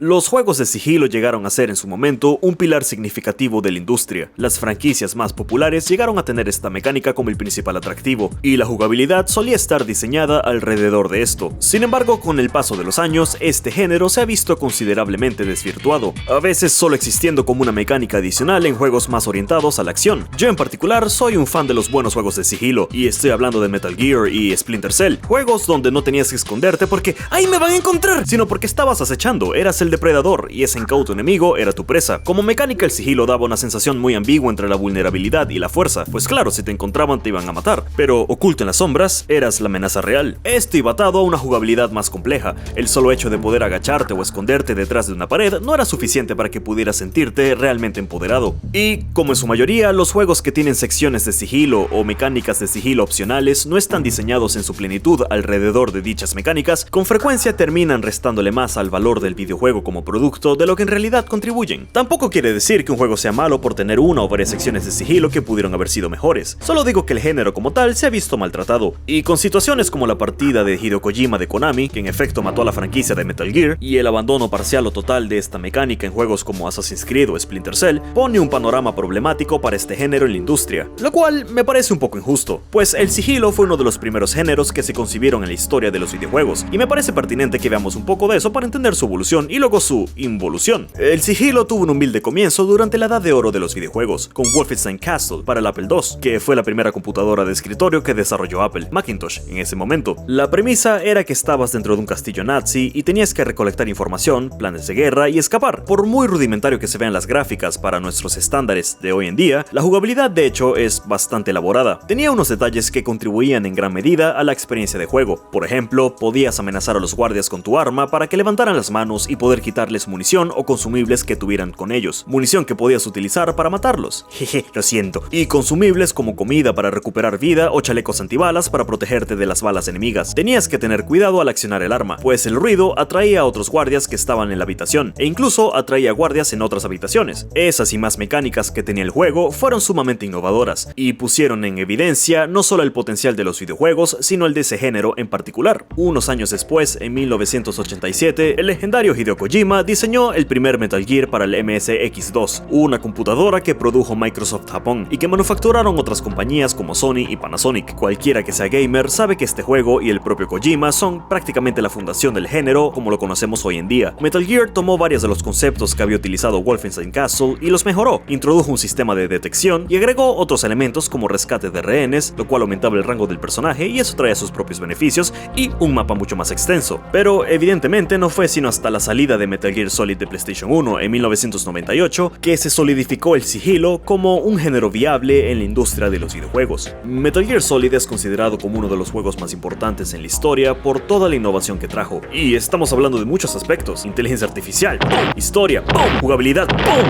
Los juegos de sigilo llegaron a ser en su momento un pilar significativo de la industria. Las franquicias más populares llegaron a tener esta mecánica como el principal atractivo, y la jugabilidad solía estar diseñada alrededor de esto. Sin embargo, con el paso de los años, este género se ha visto considerablemente desvirtuado, a veces solo existiendo como una mecánica adicional en juegos más orientados a la acción. Yo en particular soy un fan de los buenos juegos de sigilo, y estoy hablando de Metal Gear y Splinter Cell, juegos donde no tenías que esconderte porque ¡ahí me van a encontrar!, sino porque estabas acechando, eras el depredador y ese incauto enemigo era tu presa. Como mecánica, el sigilo daba una sensación muy ambigua entre la vulnerabilidad y la fuerza, pues claro, si te encontraban te iban a matar, pero oculto en las sombras, eras la amenaza real. Esto iba atado a una jugabilidad más compleja. El solo hecho de poder agacharte o esconderte detrás de una pared no era suficiente para que pudieras sentirte realmente empoderado. Y, como en su mayoría, los juegos que tienen secciones de sigilo o mecánicas de sigilo opcionales no están diseñados en su plenitud alrededor de dichas mecánicas, con frecuencia terminan restándole más al valor del videojuego como producto de lo que en realidad contribuyen. Tampoco quiere decir que un juego sea malo por tener una o varias secciones de sigilo que pudieron haber sido mejores. Solo digo que el género como tal se ha visto maltratado, y con situaciones como la partida de Hideo Kojima de Konami, que en efecto mató a la franquicia de Metal Gear, y el abandono parcial o total de esta mecánica en juegos como Assassin's Creed o Splinter Cell, pone un panorama problemático para este género en la industria, lo cual me parece un poco injusto, pues el sigilo fue uno de los primeros géneros que se concibieron en la historia de los videojuegos, y me parece pertinente que veamos un poco de eso para entender su evolución y luego su involución. El sigilo tuvo un humilde comienzo durante la edad de oro de los videojuegos, con Wolfenstein Castle para el Apple II, que fue la primera computadora de escritorio que desarrolló Apple, Macintosh, en ese momento. La premisa era que estabas dentro de un castillo nazi y tenías que recolectar información, planes de guerra y escapar. Por muy rudimentario que se vean las gráficas para nuestros estándares de hoy en día, la jugabilidad de hecho es bastante elaborada. Tenía unos detalles que contribuían en gran medida a la experiencia de juego. Por ejemplo, podías amenazar a los guardias con tu arma para que levantaran las manos y poder quitarles munición o consumibles que tuvieran con ellos. Munición que podías utilizar para matarlos. Jeje, lo siento. Y consumibles como comida para recuperar vida o chalecos antibalas para protegerte de las balas enemigas. Tenías que tener cuidado al accionar el arma, pues el ruido atraía a otros guardias que estaban en la habitación, e incluso atraía guardias en otras habitaciones. Esas y más mecánicas que tenía el juego fueron sumamente innovadoras, y pusieron en evidencia no solo el potencial de los videojuegos, sino el de ese género en particular. Unos años después, en 1987, el legendario Hideo Kojima diseñó el primer Metal Gear para el MSX2, una computadora que produjo Microsoft Japón y que manufacturaron otras compañías como Sony y Panasonic. Cualquiera que sea gamer sabe que este juego y el propio Kojima son prácticamente la fundación del género como lo conocemos hoy en día. Metal Gear tomó varios de los conceptos que había utilizado Wolfenstein Castle y los mejoró, introdujo un sistema de detección y agregó otros elementos como rescate de rehenes, lo cual aumentaba el rango del personaje y eso traía sus propios beneficios, y un mapa mucho más extenso. Pero evidentemente no fue sino hasta la salida de Metal Gear Solid de PlayStation 1 en 1998 que se solidificó el sigilo como un género viable en la industria de los videojuegos. Metal Gear Solid es considerado como uno de los juegos más importantes en la historia por toda la innovación que trajo, y estamos hablando de muchos aspectos: inteligencia artificial, historia, jugabilidad,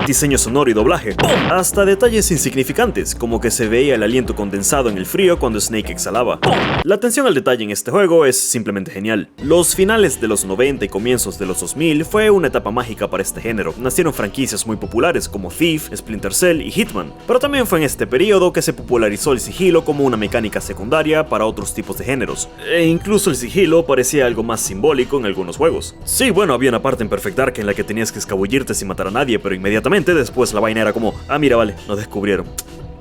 diseño sonoro y doblaje, hasta detalles insignificantes como que se veía el aliento condensado en el frío cuando Snake exhalaba. La atención al detalle en este juego es simplemente genial. Los finales de los 90 y comienzos de los 2000 fue una etapa mágica para este género. Nacieron franquicias muy populares como Thief, Splinter Cell y Hitman, pero también fue en este periodo que se popularizó el sigilo como una mecánica secundaria para otros tipos de géneros, e incluso el sigilo parecía algo más simbólico en algunos juegos. Sí, bueno, había una parte en Perfect Dark en la que tenías que escabullirte sin matar a nadie, pero inmediatamente después la vaina era como, ah mira, vale, nos descubrieron.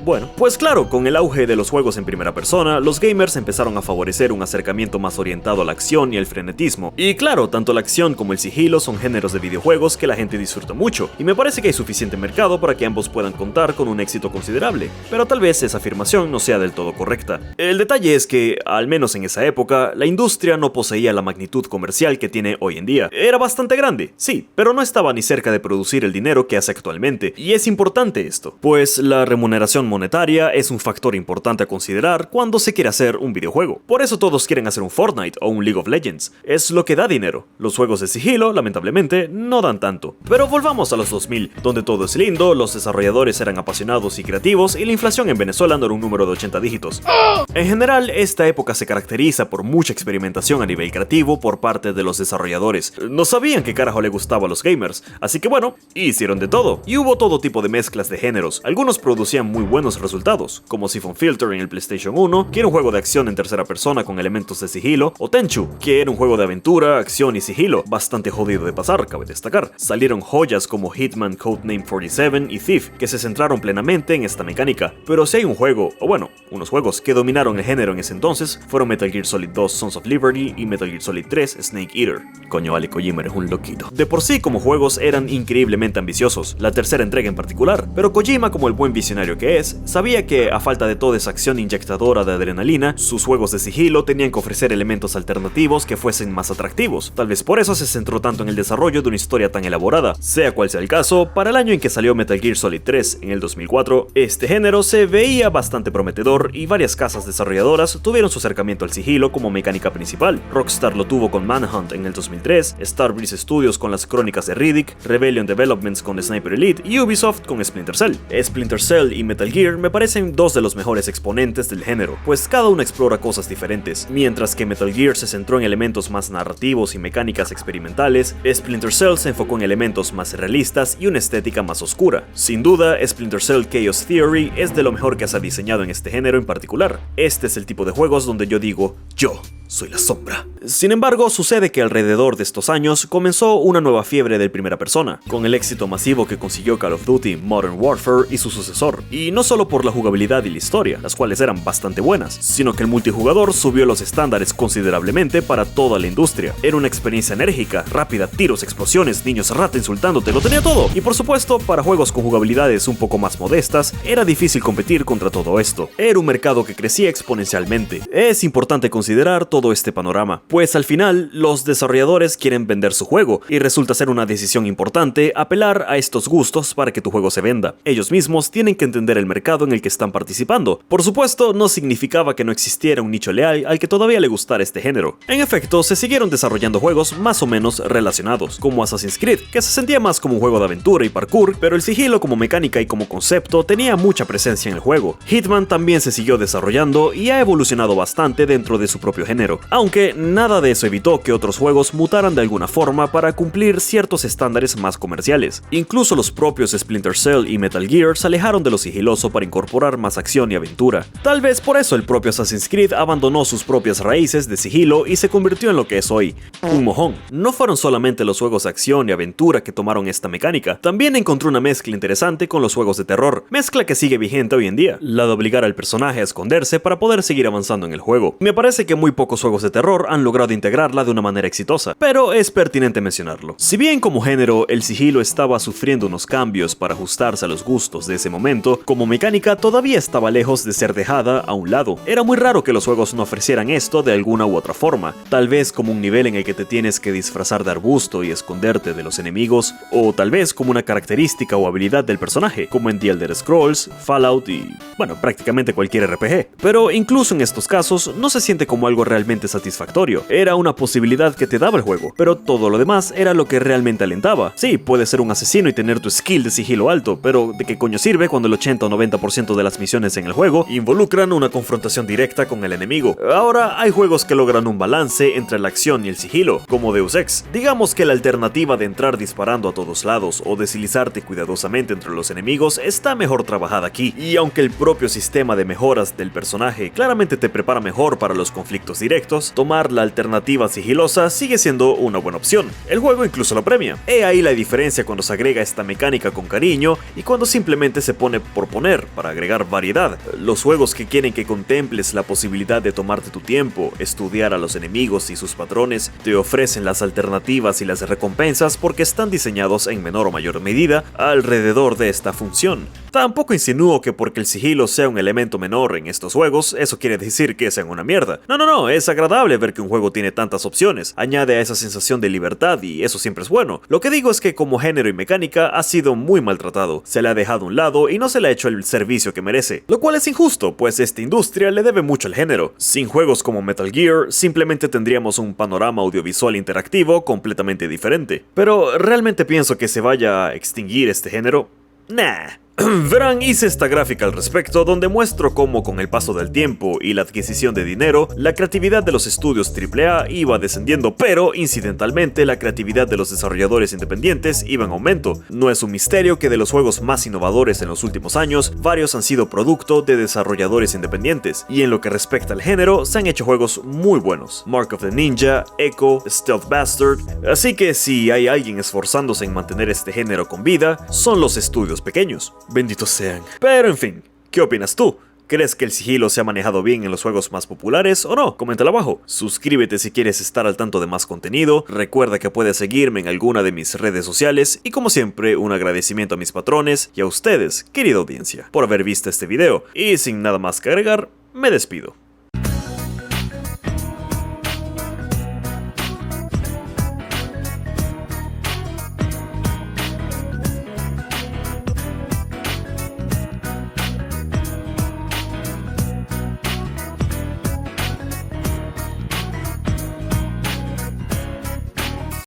Bueno, pues claro, con el auge de los juegos en primera persona, los gamers empezaron a favorecer un acercamiento más orientado a la acción y el frenetismo. Y claro, tanto la acción como el sigilo son géneros de videojuegos que la gente disfruta mucho, y me parece que hay suficiente mercado para que ambos puedan contar con un éxito considerable, pero tal vez esa afirmación no sea del todo correcta. El detalle es que, al menos en esa época, la industria no poseía la magnitud comercial que tiene hoy en día. Era bastante grande, sí, pero no estaba ni cerca de producir el dinero que hace actualmente, y es importante esto, pues la remuneración monetaria es un factor importante a considerar cuando se quiere hacer un videojuego. Por eso todos quieren hacer un Fortnite o un League of Legends. Es lo que da dinero. Los juegos de sigilo, lamentablemente, no dan tanto. Pero volvamos a los 2000, donde todo es lindo, los desarrolladores eran apasionados y creativos, y la inflación en Venezuela no era un número de 80 dígitos. En general, esta época se caracteriza por mucha experimentación a nivel creativo por parte de los desarrolladores. No sabían qué carajo le gustaba a los gamers, así que bueno, hicieron de todo. Y hubo todo tipo de mezclas de géneros. Algunos producían muy buenos buenos resultados, como Siphon Filter en el PlayStation 1, que era un juego de acción en tercera persona con elementos de sigilo, o Tenchu, que era un juego de aventura, acción y sigilo, bastante jodido de pasar, cabe destacar. Salieron joyas como Hitman Codename 47 y Thief, que se centraron plenamente en esta mecánica, pero si hay un juego, o bueno, unos juegos que dominaron el género en ese entonces, fueron Metal Gear Solid 2 Sons of Liberty y Metal Gear Solid 3 Snake Eater. Coño, vale, Kojima eres un loquito. De por sí, como juegos, eran increíblemente ambiciosos, la tercera entrega en particular, pero Kojima, como el buen visionario que es, sabía que, a falta de toda esa acción inyectadora de adrenalina, sus juegos de sigilo tenían que ofrecer elementos alternativos que fuesen más atractivos. Tal vez por eso se centró tanto en el desarrollo de una historia tan elaborada. Sea cual sea el caso, para el año en que salió Metal Gear Solid 3, en el 2004, este género se veía bastante prometedor y varias casas desarrolladoras tuvieron su acercamiento al sigilo como mecánica principal. Rockstar lo tuvo con Manhunt en el 2003, Starbreeze Studios con las crónicas de Riddick, Rebellion Developments con Sniper Elite y Ubisoft con Splinter Cell. Splinter Cell y Metal Gear me parecen dos de los mejores exponentes del género, pues cada uno explora cosas diferentes. Mientras que Metal Gear se centró en elementos más narrativos y mecánicas experimentales, Splinter Cell se enfocó en elementos más realistas y una estética más oscura. Sin duda, Splinter Cell Chaos Theory es de lo mejor que se ha diseñado en este género en particular. Este es el tipo de juegos donde yo digo, yo soy la sombra. Sin embargo, sucede que alrededor de estos años comenzó una nueva fiebre de primera persona, con el éxito masivo que consiguió Call of Duty Modern Warfare y su sucesor, y no solo por la jugabilidad y la historia, las cuales eran bastante buenas, sino que el multijugador subió los estándares considerablemente para toda la industria. Era una experiencia enérgica, rápida, tiros, explosiones, niños rata insultándote, lo tenía todo, y por supuesto, para juegos con jugabilidades un poco más modestas, era difícil competir contra todo esto. Era un mercado que crecía exponencialmente. Es importante considerar todo este panorama, pues al final los desarrolladores quieren vender su juego y resulta ser una decisión importante apelar a estos gustos para que tu juego se venda. Ellos mismos tienen que entender el mercado en el que están participando. Por supuesto, no significaba que no existiera un nicho leal al que todavía le gustara este género. En efecto, se siguieron desarrollando juegos más o menos relacionados, como Assassin's Creed, que se sentía más como un juego de aventura y parkour, pero el sigilo como mecánica y como concepto tenía mucha presencia en el juego. Hitman también se siguió desarrollando y ha evolucionado bastante dentro de su propio género, aunque nada de eso evitó que otros juegos mutaran de alguna forma para cumplir ciertos estándares más comerciales. Incluso los propios Splinter Cell y Metal Gear se alejaron de lo sigiloso para incorporar más acción y aventura. Tal vez por eso el propio Assassin's Creed abandonó sus propias raíces de sigilo y se convirtió en lo que es hoy, un mojón. No fueron solamente los juegos de acción y aventura que tomaron esta mecánica, también encontró una mezcla interesante con los juegos de terror, mezcla que sigue vigente hoy en día, la de obligar al personaje a esconderse para poder seguir avanzando en el juego. Me parece que muy pocos juegos de terror han logrado integrarla de una manera exitosa, pero es pertinente mencionarlo. Si bien como género el sigilo estaba sufriendo unos cambios para ajustarse a los gustos de ese momento, como mecánica todavía estaba lejos de ser dejada a un lado. Era muy raro que los juegos no ofrecieran esto de alguna u otra forma, tal vez como un nivel en el que te tienes que disfrazar de arbusto y esconderte de los enemigos, o tal vez como una característica o habilidad del personaje, como en The Elder Scrolls, Fallout y, bueno, prácticamente cualquier RPG. Pero incluso en estos casos no se siente como algo realmente satisfactorio. Era una posibilidad que te daba el juego, pero todo lo demás era lo que realmente alentaba. Sí, puedes ser un asesino y tener tu skill de sigilo alto, pero ¿de qué coño sirve cuando el 80 o 90% de las misiones en el juego involucran una confrontación directa con el enemigo? Ahora, hay juegos que logran un balance entre la acción y el sigilo, como Deus Ex. Digamos que la alternativa de entrar disparando a todos lados o deslizarte cuidadosamente entre los enemigos está mejor trabajada aquí, y aunque el propio sistema de mejoras del personaje claramente te prepara mejor para los conflictos directos, tomar la alternativa sigilosa sigue siendo una buena opción. El juego incluso lo premia. He ahí la diferencia cuando se agrega esta mecánica con cariño y cuando simplemente se pone por poner, para agregar variedad. Los juegos que quieren que contemples la posibilidad de tomarte tu tiempo, estudiar a los enemigos y sus patrones, te ofrecen las alternativas y las recompensas porque están diseñados en menor o mayor medida alrededor de esta función. Tampoco insinúo que porque el sigilo sea un elemento menor en estos juegos, eso quiere decir que sean una mierda. No, es agradable ver que un juego tiene tantas opciones, añade a esa sensación de libertad y eso siempre es bueno. Lo que digo es que como género y mecánica ha sido muy maltratado, se le ha dejado a un lado y no se le ha hecho el servicio que merece, lo cual es injusto, pues esta industria le debe mucho al género. Sin juegos como Metal Gear, simplemente tendríamos un panorama audiovisual interactivo completamente diferente. Pero ¿realmente pienso que se vaya a extinguir este género? Nah. Verán, hice esta gráfica al respecto donde muestro cómo con el paso del tiempo y la adquisición de dinero, la creatividad de los estudios AAA iba descendiendo, pero incidentalmente la creatividad de los desarrolladores independientes iba en aumento. No es un misterio que de los juegos más innovadores en los últimos años, varios han sido producto de desarrolladores independientes, y en lo que respecta al género, se han hecho juegos muy buenos. Mark of the Ninja, Echo, Stealth Bastard, así que si hay alguien esforzándose en mantener este género con vida, son los estudios pequeños. Benditos sean. Pero en fin, ¿qué opinas tú? ¿Crees que el sigilo se ha manejado bien en los juegos más populares o no? Coméntalo abajo. Suscríbete si quieres estar al tanto de más contenido. Recuerda que puedes seguirme en alguna de mis redes sociales. Y como siempre, un agradecimiento a mis patrones y a ustedes, querida audiencia, por haber visto este video. Y sin nada más que agregar, me despido.